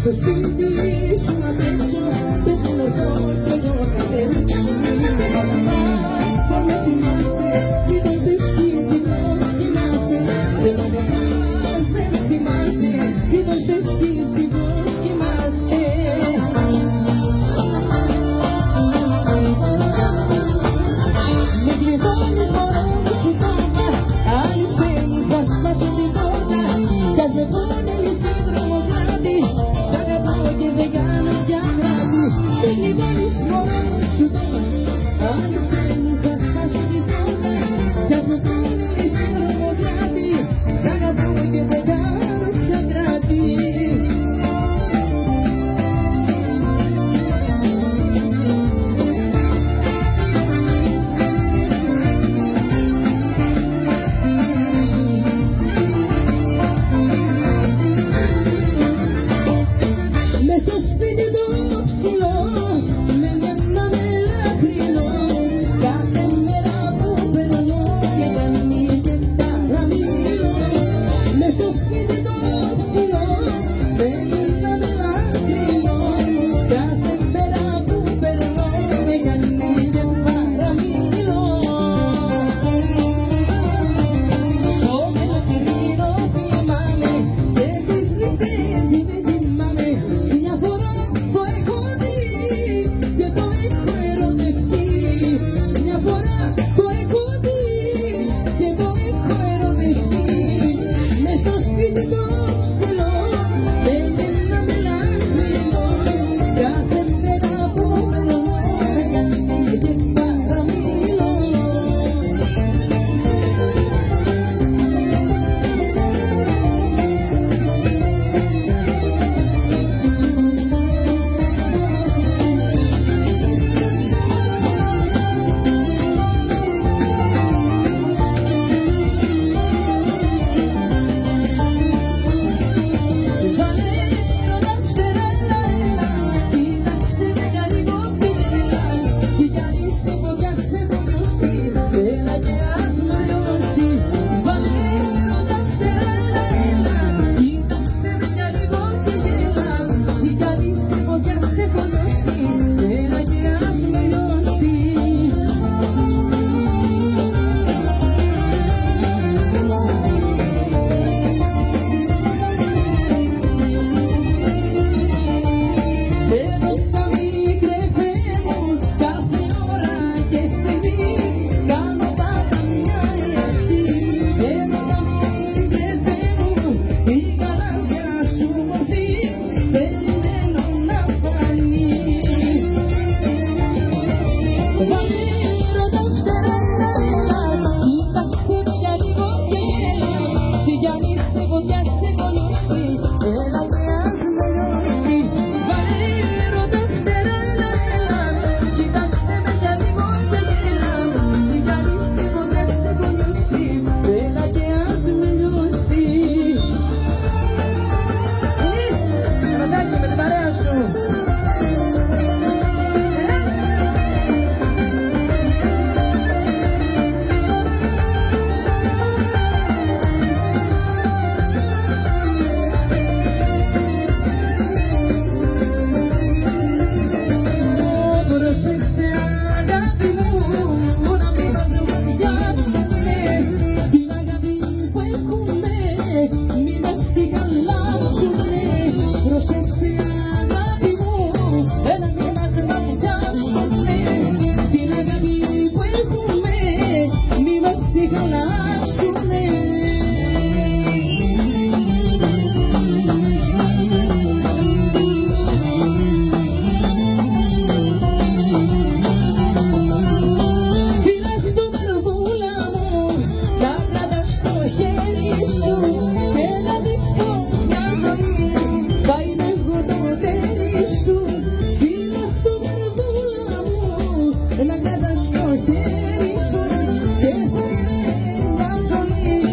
Στο σπίτι σου να τρέξω, δεν θέλω εγώ και εγώ θα τρέξω. Πάμε θυμάσαι, μην το σε σκίσει πως κοιμάσαι. Δεν αγαπάς, δεν θυμάσαι, μην το σε σκίσει πως κοιμάσαι. Με κλειδώνεις μωρό μου σου τόμα, άνοιξε μου θα σπάσω την πόρτα. Κι ας με πόνελεις στην δρομοβλάτη, σ' αγαπάω και δεν κάνω πια κράτη. Με κλειδώνεις μωρό μου σου τόμα, άνοιξε μου θα σπάσω την πόρτα. λιώσει, έλα και ας με λιώσει. Βάλε έρωτα φτερά, έλα, έλα, κοίταξε με για λίγο και γέλα. Η καλή σε φωτιά σε έχω δώσει, έλα και ας με λιώσει. Πρόσεξε αγάπη μου, έλα μη μας μαγιάσουνε. Την αγάπη που έχουμε, μη μας τη χαλάσουνε. Φυλάχτω καρδούλα μου, να κρατάς στο χέρι σου και να δεις πως μια ζωή θα είναι εγώ το τέρι σου. Φυλάχτω καρδούλα μου, να κρατάς στο χέρι σου και θα είναι μια ζωή.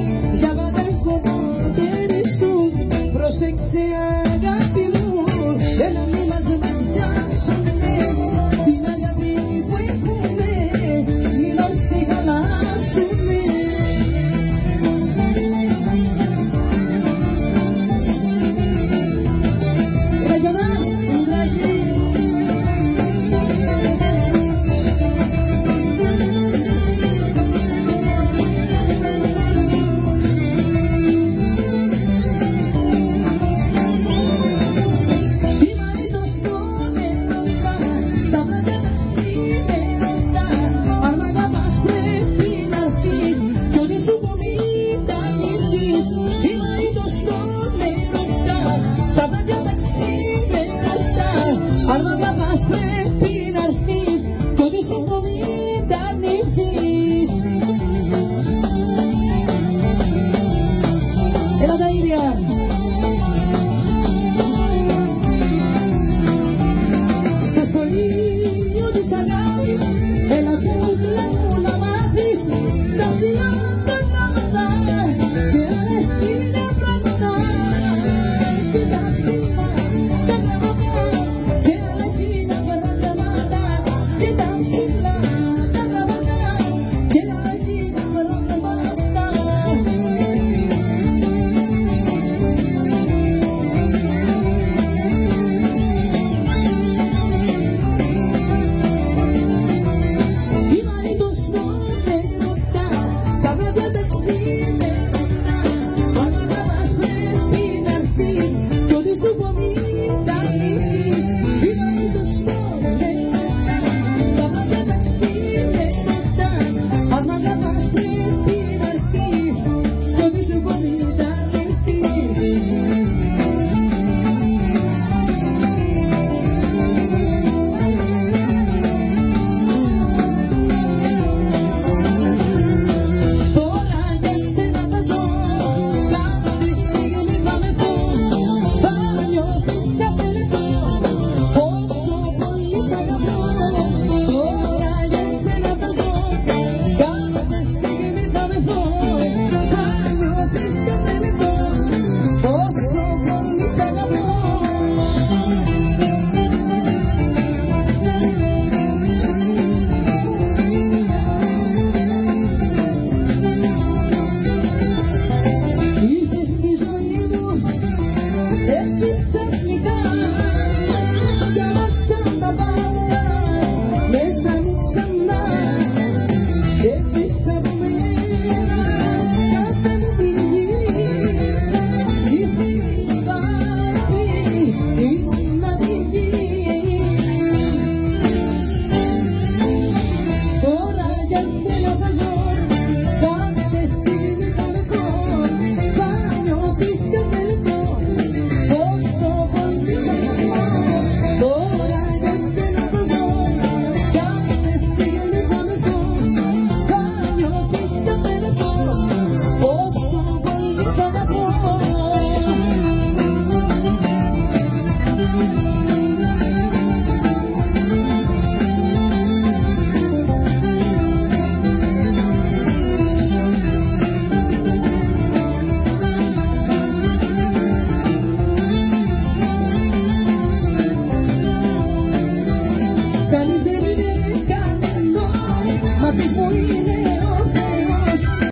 σένα θα ζω.